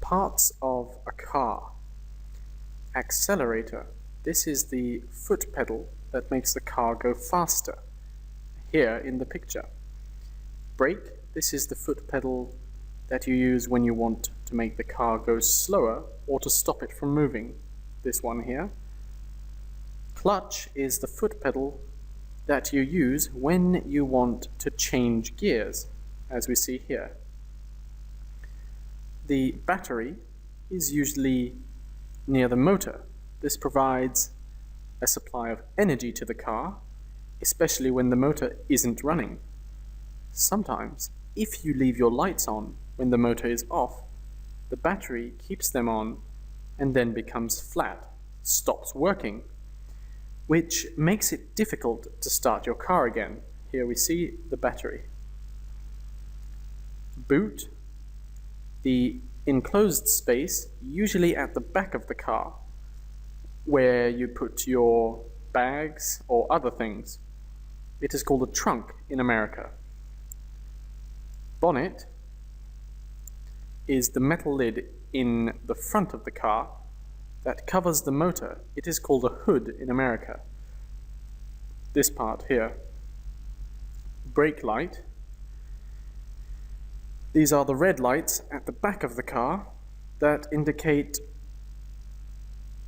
Parts of a car. Accelerator. This is the foot pedal that makes the car go faster. Here in the picture. Brake. This is the foot pedal that you use when you want to make the car go slower or to stop it from moving. This one here. Clutch is the foot pedal that you use when you want to change gears, as we see here. The battery is usually near the motor. This provides a supply of energy to the car, especially when the motor isn't running. Sometimes, if you leave your lights on when the motor is off, the battery keeps them on and then becomes flat, stops working, which makes it difficult to start your car again. Here we see the battery. Boot. The enclosed space, usually at the back of the car, where you put your bags or other things. It is called a trunk in America. Bonnet is the metal lid in the front of the car that covers the motor. It is called a hood in America. This part here. Brake light. These are the red lights at the back of the car that indicate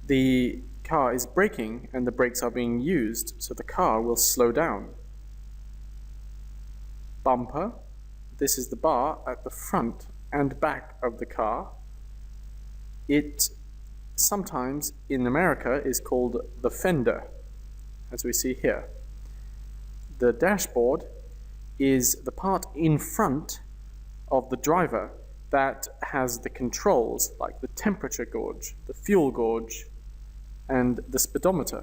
the car is braking and the brakes are being used, so the car will slow down. Bumper. This is the bar at the front and back of the car. It sometimes in America is called the fender, as we see here. The dashboard is the part in front of the driver that has the controls like the temperature gauge, the fuel gauge, and the speedometer.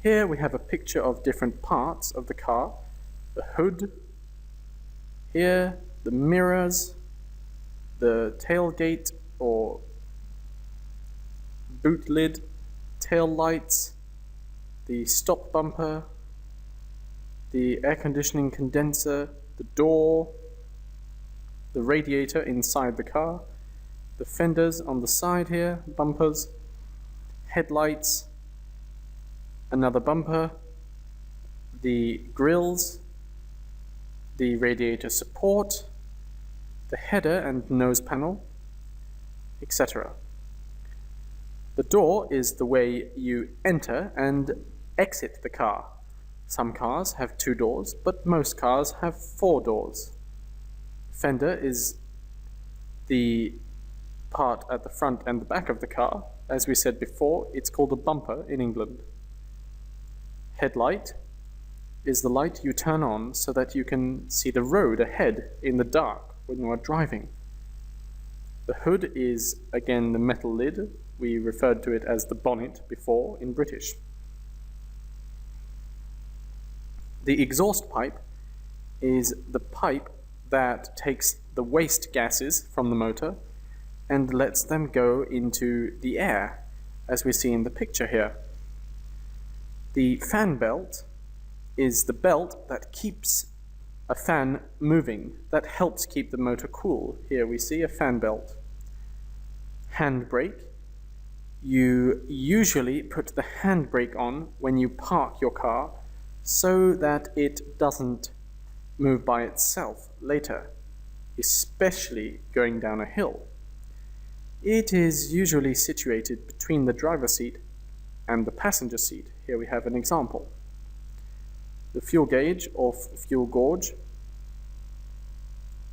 Here we have a picture of different parts of the car. The hood, here the mirrors, the tailgate or boot lid, tail lights, the stop bumper, the air conditioning condenser, the door, the radiator inside the car, the fenders on the side here, bumpers, headlights, another bumper, the grills, the radiator support, the header and nose panel, etc. The door is the way you enter and exit the car. Some cars have 2 doors, but most cars have 4 doors. Fender is the part at the front and the back of the car. As we said before, it's called a bumper in England. Headlight is the light you turn on so that you can see the road ahead in the dark when you are driving. The hood is again the metal lid. We referred to it as the bonnet before in British. The exhaust pipe is the pipe that takes the waste gases from the motor and lets them go into the air, as we see in the picture here. The fan belt is the belt that keeps a fan moving, that helps keep the motor cool. Here we see a fan belt. Handbrake. You usually put the handbrake on when you park your car so that it doesn't move by itself later, especially going down a hill. It is usually situated between the driver's seat and the passenger seat. Here we have an example. The fuel gauge or fuel gauge,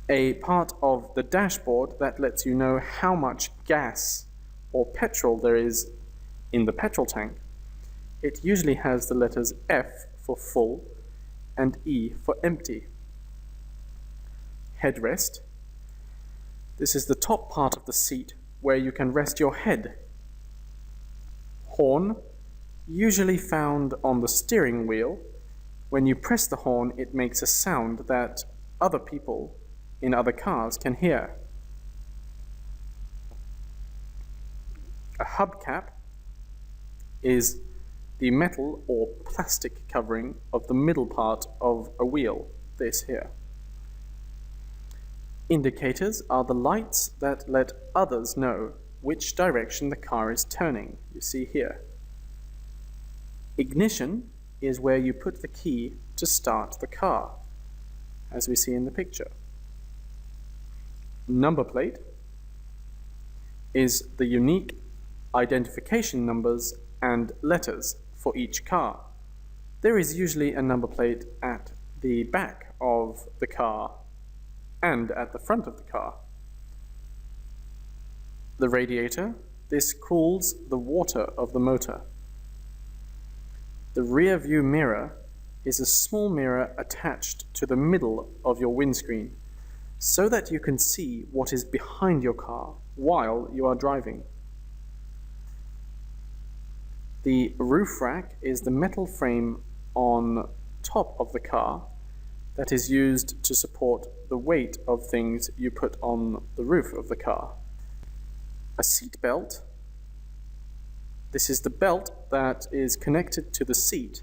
a part of the dashboard that lets you know how much gas or petrol there is in the petrol tank. It usually has the letters F for full and E for empty. Headrest. This is the top part of the seat where you can rest your head. Horn, usually found on the steering wheel. When you press the horn, it makes a sound that other people in other cars can hear. A hubcap is the metal or plastic covering of the middle part of a wheel, this here. Indicators are the lights that let others know which direction the car is turning, you see here. Ignition is where you put the key to start the car, as we see in the picture. Number plate is the unique identification numbers and letters for each car. There is usually a number plate at the back of the car and at the front of the car. The radiator, this cools the water of the motor. The rear view mirror is a small mirror attached to the middle of your windscreen so that you can see what is behind your car while you are driving. The roof rack is the metal frame on top of the car that is used to support the weight of things you put on the roof of the car. A seat belt, this is the belt that is connected to the seat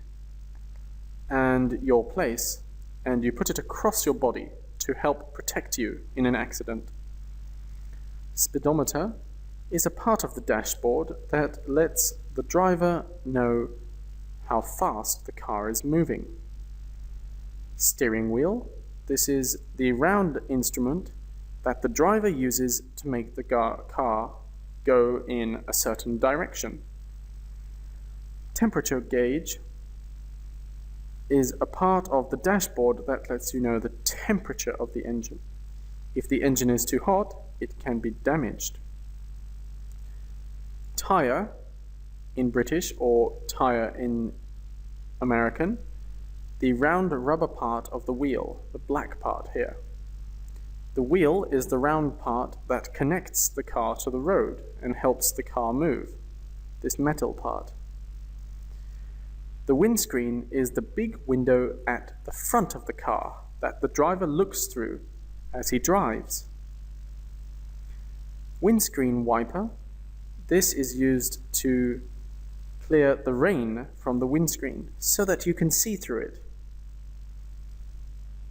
and your place, and you put it across your body to help protect you in an accident. Speedometer is a part of the dashboard that lets the driver know how fast the car is moving. Steering wheel, this is the round instrument that the driver uses to make the car go in a certain direction. Temperature gauge is a part of the dashboard that lets you know the temperature of the engine. If the engine is too hot, it can be damaged. Tire in British or tire in American, the round rubber part of the wheel, the black part here. The wheel is the round part that connects the car to the road and helps the car move, this metal part. The windscreen is the big window at the front of the car that the driver looks through as he drives. Windscreen wiper, this is used to clear the rain from the windscreen so that you can see through it.